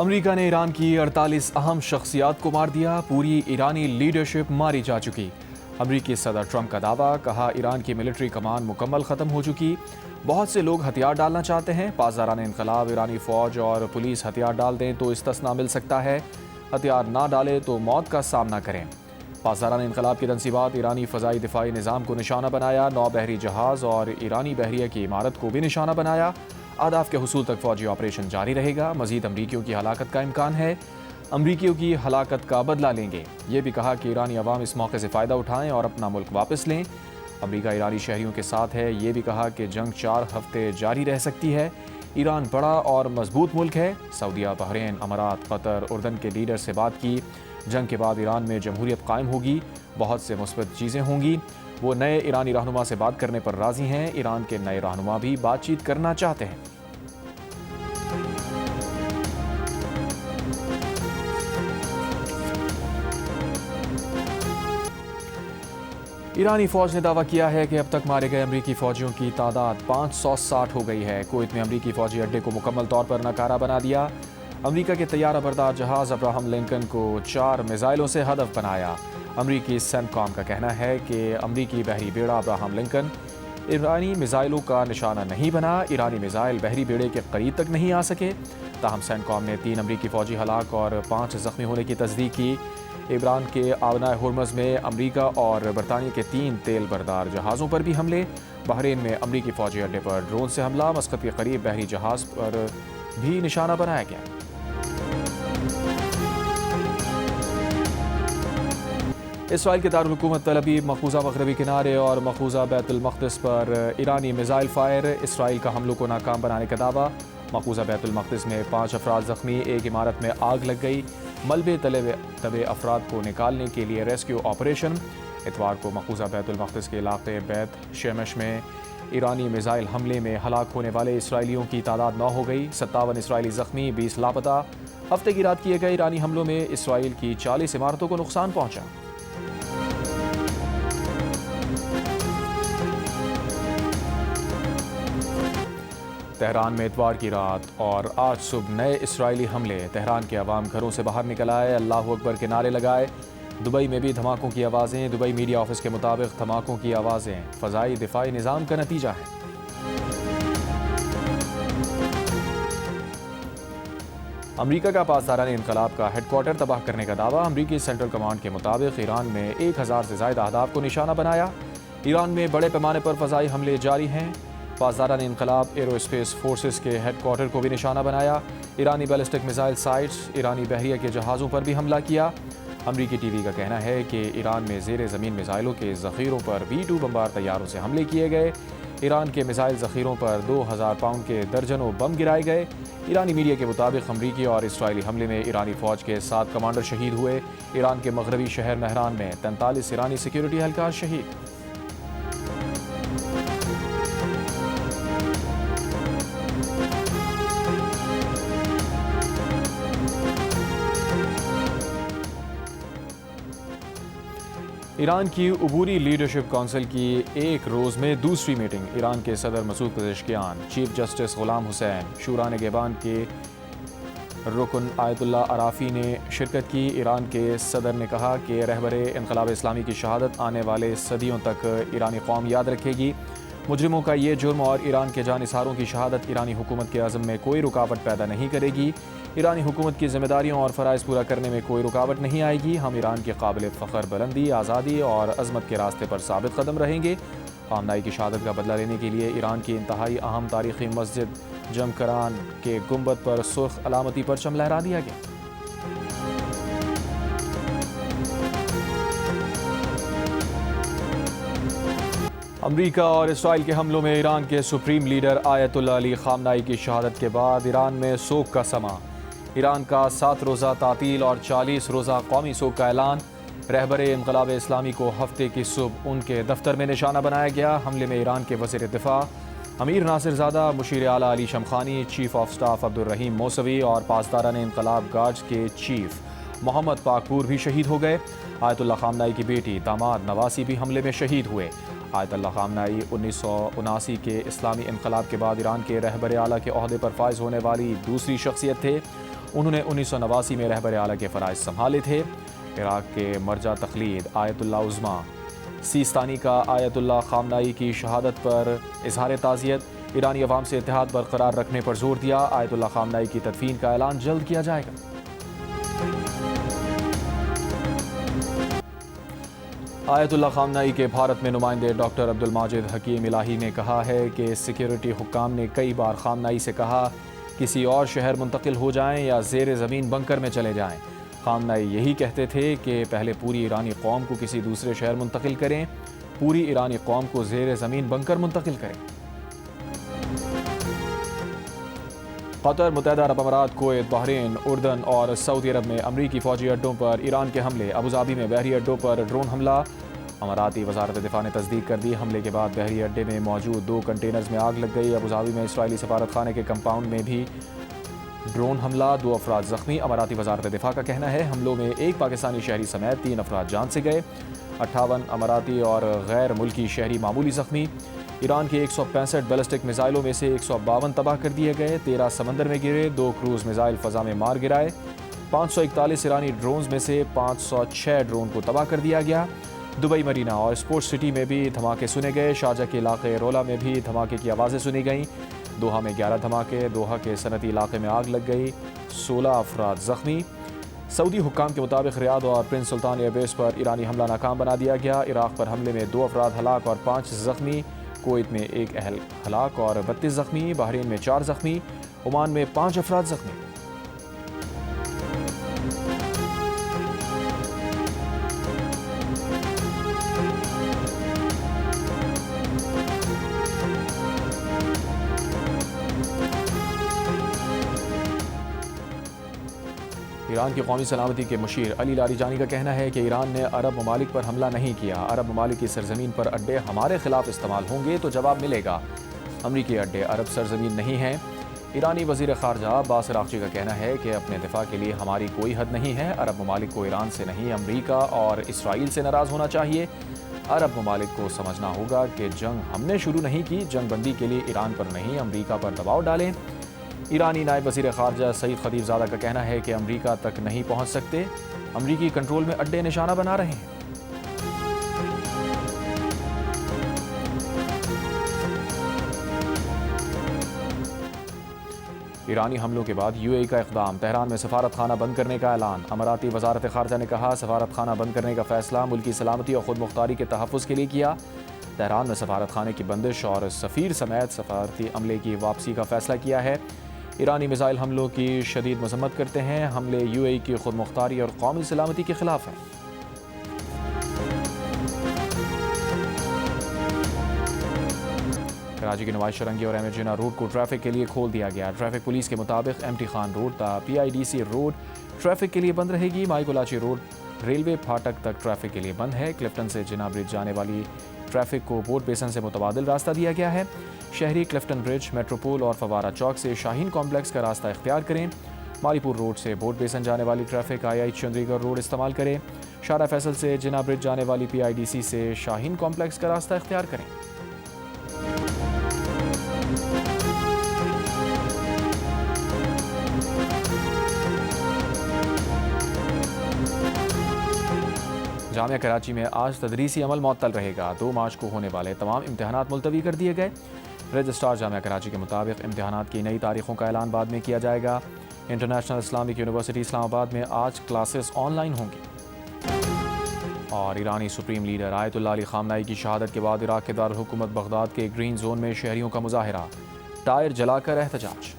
امریکہ نے ایران کی 48 اہم شخصیات کو مار دیا، پوری ایرانی لیڈرشپ ماری جا چکی۔ امریکی صدر ٹرمپ کا دعویٰ، کہا ایران کی ملٹری کمان مکمل ختم ہو چکی۔ بہت سے لوگ ہتھیار ڈالنا چاہتے ہیں، پاسداران انقلاب ایرانی فوج اور پولیس ہتھیار ڈال دیں تو استثناء مل سکتا ہے، ہتھیار نہ ڈالے تو موت کا سامنا کریں۔ پاسداران انقلاب کی تنصیبات ایرانی فضائی دفاعی نظام کو نشانہ بنایا، 9 بحری جہاز اور ایرانی بحریہ کی عمارت کو بھی نشانہ بنایا۔ اہداف کے حصول تک فوجی آپریشن جاری رہے گا، مزید امریکیوں کی ہلاکت کا امکان ہے، امریکیوں کی ہلاکت کا بدلہ لیں گے۔ یہ بھی کہا کہ ایرانی عوام اس موقع سے فائدہ اٹھائیں اور اپنا ملک واپس لیں۔ امریکہ ایرانی شہریوں کے ساتھ ہے، یہ بھی کہا کہ جنگ 4 ہفتے جاری رہ سکتی ہے۔ ایران بڑا اور مضبوط ملک ہے۔ سعودیہ، بحرین، امارات، قطر، اردن کے لیڈر سے بات کی۔ جنگ کے بعد ایران میں جمہوریت قائم ہوگی، بہت سے مثبت چیزیں ہوں گی۔ وہ نئے ایرانی رہنما سے بات کرنے پر راضی ہیں، ایران کے نئے رہنما بھی بات چیت کرنا چاہتے ہیں۔ ایرانی فوج نے دعویٰ کیا ہے کہ اب تک مارے گئے امریکی فوجیوں کی تعداد 560 ہو گئی ہے۔ کویت میں امریکی فوجی اڈے کو مکمل طور پر ناکارہ بنا دیا۔ امریکہ کے طیارہ بردار جہاز ابراہم لنکن کو 4 میزائلوں سے ہدف بنایا۔ امریکی سینٹکام کا کہنا ہے کہ امریکی بحری بیڑا ابراہم لنکن ایرانی میزائلوں کا نشانہ نہیں بنا، ایرانی میزائل بحری بیڑے کے قریب تک نہیں آ سکے۔ تاہم سینٹکام نے 3 امریکی فوجی ہلاک اور 5 زخمی ہونے کی تصدیق کی۔ ایران کے آبنائے ہرمز میں امریکہ اور برطانیہ کے 3 تیل بردار جہازوں پر بھی حملے۔ بحرین میں امریکی فوجی اڈے پر ڈرون سے حملہ، مسقط کے قریب بحری جہاز پر بھی نشانہ بنایا گیا۔ اسرائیل کے دارالحکومت تل ابیب، مقبوضہ مغربی کنارے اور مقبوضہ بیت المقدس پر ایرانی میزائل فائر، اسرائیل کا حملوں کو ناکام بنانے کا دعویٰ۔ مقبوضہ بیت المقدس میں 5 افراد زخمی، ایک عمارت میں آگ لگ گئی، ملبے تلے افراد کو نکالنے کے لیے ریسکیو آپریشن۔ اتوار کو مقبوضہ بیت المقدس کے علاقے بیت شیمش میں ایرانی میزائل حملے میں ہلاک ہونے والے اسرائیلیوں کی تعداد 9 ہو گئی، 57 اسرائیلی زخمی، 20 لاپتہ۔ ہفتے کی رات کیے گئے ایرانی حملوں میں اسرائیل کی 40 عمارتوں کو نقصان پہنچا۔ تہران میں اتوار کی رات اور آج صبح نئے اسرائیلی حملے، تہران کے عوام گھروں سے باہر نکل آئے، اللہ اکبر کے نعرے لگائے۔ دبئی میں بھی دھماکوں کی آوازیں، دبئی میڈیا آفس کے مطابق دھماکوں کی آوازیں فضائی دفاعی نظام کا نتیجہ ہے۔ امریکہ کا پاسداران انقلاب کا ہیڈ کوارٹر تباہ کرنے کا دعویٰ، امریکی سینٹرل کمانڈ کے مطابق ایران میں 1000 سے زائد اہداف کو نشانہ بنایا۔ ایران میں بڑے پیمانے پر فضائی حملے جاری ہیں۔ پاسداران انقلاب ایرو اسپیس فورسز کے ہیڈ کوارٹر کو بھی نشانہ بنایا، ایرانی بیلسٹک میزائل سائٹس، ایرانی بحریہ کے جہازوں پر بھی حملہ کیا۔ امریکی ٹی وی کا کہنا ہے کہ ایران میں زیر زمین میزائلوں کے ذخیروں پر B-2 بمبار طیاروں سے حملے کیے گئے، ایران کے میزائل ذخیروں پر 2000 پاؤنڈ کے درجنوں بم گرائے گئے۔ ایرانی میڈیا کے مطابق امریکی اور اسرائیلی حملے میں ایرانی فوج کے 7 کمانڈر شہید ہوئے، ایران کے مغربی شہر مہران میں 43 ایرانی سیکیورٹی اہلکار شہید۔ ایران کی عبوری لیڈرشپ کونسل کی ایک روز میں دوسری میٹنگ، ایران کے صدر Masoud Pezeshkian, chief justice Ghulam حسین، شورا نگہبان کے رکن آیت اللہ عرافی نے شرکت کی۔ ایران کے صدر نے کہا کہ رہبر انقلاب اسلامی کی شہادت آنے والے صدیوں تک ایرانی قوم یاد رکھے گی۔ مجرموں کا یہ جرم اور ایران کے جانثاروں کی شہادت ایرانی حکومت کے عزم میں کوئی رکاوٹ پیدا نہیں کرے گی۔ ایرانی حکومت کی ذمہ داریوں اور فرائض پورا کرنے میں کوئی رکاوٹ نہیں آئے گی۔ ہم ایران کی قابل فخر بلندی، آزادی اور عظمت کے راستے پر ثابت قدم رہیں گے۔ خامنہئی کی شہادت کا بدلہ لینے کے لیے ایران کی انتہائی اہم تاریخی مسجد جمکران کے گنبد پر سرخ علامتی پرچم لہرا دیا گیا۔ امریکہ اور اسرائیل کے حملوں میں ایران کے سپریم لیڈر آیت اللہ علی خامنہئی کی شہادت کے بعد ایران میں سوگ کا سماں، ایران کا 7 روزہ تعطیل اور 40 روزہ قومی سوگ کا اعلان۔ رہبر انقلاب اسلامی کو ہفتے کی صبح ان کے دفتر میں نشانہ بنایا گیا۔ حملے میں ایران کے وزیر دفاع امیر ناصر زادہ، مشیر اعلیٰ Ali Shamkhani, chief of staff Abdolrahim Mousavi اور پاسداران انقلاب گارڈز کے چیف محمد پاکپور بھی شہید ہو گئے۔ آیت اللہ خامنہئی کی بیٹی داماد نواسی بھی حملے میں شہید ہوئے۔ آیت اللہ خامنہئی 1979 کے اسلامی انقلاب کے بعد ایران کے رہبر اعلیٰ کے عہدے پر فائز ہونے والی دوسری شخصیت تھے۔ انہوں نے 1989 میں رہبر اعلیٰ کے فرائض سنبھالے تھے۔ عراق کے مرجع تقلید آیت اللہ عظمیٰ سیستانی کا آیت اللہ خامنائی کی شہادت پر اظہار تعزیت، ایرانی عوام سے اتحاد برقرار رکھنے پر زور دیا۔ آیت اللہ خامنائی کی تدفین کا اعلان جلد کیا جائے گا۔ آیت اللہ خامنائی کے بھارت میں نمائندے ڈاکٹر عبدالماجد حکیم الہی نے کہا ہے کہ سیکیورٹی حکام نے کئی بار خامنائی سے کہا کسی اور شہر منتقل ہو جائیں یا زیر زمین بنکر میں چلے جائیں۔ خامنائی یہی کہتے تھے کہ پہلے پوری ایرانی قوم کو کسی دوسرے شہر منتقل کریں، پوری ایرانی قوم کو زیر زمین بنکر منتقل کریں۔ قطر، متحدہ عرب امارات، کویت، بحرین، اردن اور سعودی عرب میں امریکی فوجی اڈوں پر ایران کے حملے۔ ابوظہبی میں بحری اڈوں پر ڈرون حملہ۔ اماراتی وزارت دفاع نے تصدیق کر دی حملے کے بعد بحری اڈے میں موجود 2 کنٹینرز میں آگ لگ گئی۔ ابوظہبی میں اسرائیلی سفارت خانے کے کمپاؤنڈ میں بھی ڈرون حملہ، 2 افراد زخمی۔ اماراتی وزارت دفاع کا کہنا ہے حملوں میں 1 پاکستانی شہری سمیت 3 افراد جان سے گئے، 58 اماراتی اور غیر ملکی شہری معمولی زخمی۔ ایران کے 165 بیلسٹک میزائلوں میں سے 152 تباہ کر دیے گئے، 13 سمندر میں گرے، 2 کروز میزائل فضا میں مار گرائے۔ 541 ایرانی ڈرونز میں سے 506 ڈرون کو تباہ کر دیا گیا۔ دبئی مرینا اور اسپورٹس سٹی میں بھی دھماکے سنے گئے۔ شارجہ کے علاقے رولا میں بھی دھماکے کی آوازیں سنی گئیں۔ دوحہ میں 11 دھماکے، دوحہ کے صنعتی علاقے میں آگ لگ گئی، 16 افراد زخمی۔ سعودی حکام کے مطابق ریاض اور پرنس سلطان ایئر بیس پر ایرانی حملہ ناکام بنا دیا گیا۔ عراق پر حملے میں 2 افراد ہلاک اور 5 زخمی، کویت میں 1 اہل ہلاک اور 32 زخمی، بحرین میں 4 زخمی، عمان میں 5 افراد زخمی۔ ایران کی قومی سلامتی کے مشیر علی لاریجانی کا کہنا ہے کہ ایران نے عرب ممالک پر حملہ نہیں کیا۔ عرب ممالک کی سرزمین پر اڈے ہمارے خلاف استعمال ہوں گے تو جواب ملے گا۔ امریکی اڈے عرب سرزمین نہیں ہیں۔ ایرانی وزیر خارجہ عباس عراقچی کا کہنا ہے کہ اپنے دفاع کے لیے ہماری کوئی حد نہیں ہے۔ عرب ممالک کو ایران سے نہیں، امریکہ اور اسرائیل سے ناراض ہونا چاہیے۔ عرب ممالک کو سمجھنا ہوگا کہ جنگ ہم نے شروع نہیں کی، جنگ بندی کے لیے ایران پر نہیں، امریکہ پر دباؤ ڈالیں۔ ایرانی نائب وزیر خارجہ سعید خطیب زادہ کا کہنا ہے کہ امریکہ تک نہیں پہنچ سکتے، امریکی کنٹرول میں اڈے نشانہ بنا رہے ہیں۔ ایرانی حملوں کے بعد UAE کا اقدام، تہران میں سفارت خانہ بند کرنے کا اعلان۔ اماراتی وزارت خارجہ نے کہا سفارت خانہ بند کرنے کا فیصلہ ملکی سلامتی اور خود مختاری کے تحفظ کے لیے کیا۔ تہران میں سفارت خانے کی بندش اور سفیر سمیت سفارتی عملے کی واپسی کا فیصلہ کیا ہے۔ ایرانی میزائل حملوں کی شدید مذمت کرتے ہیں، حملے UAE کی خود مختاری اور قومی سلامتی کے خلاف ہیں۔ کراچی کی نواز شرنگی اور احمد جناح روٹ کو ٹریفک کے لیے کھول دیا گیا۔ ٹریفک پولیس کے مطابق MT خان روڈ تا PIDC روڈ ٹریفک کے لیے بند رہے گی۔ مائی کولاچی روڈ ریلوے پھاٹک تک ٹریفک کے لیے بند ہے۔ کلفٹن سے جناح برج جانے والی ٹریفک کو بورڈ بیسن سے متبادل راستہ دیا گیا ہے۔ شہری کلفٹن برج، میٹروپول اور فوارہ چوک سے شاہین کمپلیکس کا راستہ اختیار کریں۔ مالی پور روڈ سے بورڈ بیسن جانے والی ٹریفک IH چندری گڑھ روڈ استعمال کریں۔ شارع فیصل سے جناح برج جانے والی PIDC سے شاہین کمپلیکس کا راستہ اختیار کریں۔ جامعہ کراچی میں آج تدریسی عمل معطل رہے گا۔ 2 مارچ کو ہونے والے تمام امتحانات ملتوی کر دیے گئے۔ رجسٹرار جامعہ کراچی کے مطابق امتحانات کی نئی تاریخوں کا اعلان بعد میں کیا جائے گا۔ انٹرنیشنل اسلامک یونیورسٹی اسلام آباد میں آج کلاسز آن لائن ہوں گی۔ اور ایرانی سپریم لیڈر آیت اللہ علی خامنائی کی شہادت کے بعد عراق کے دارالحکومت بغداد کے گرین زون میں شہریوں کا مظاہرہ، ٹائر جلا کر احتجاج۔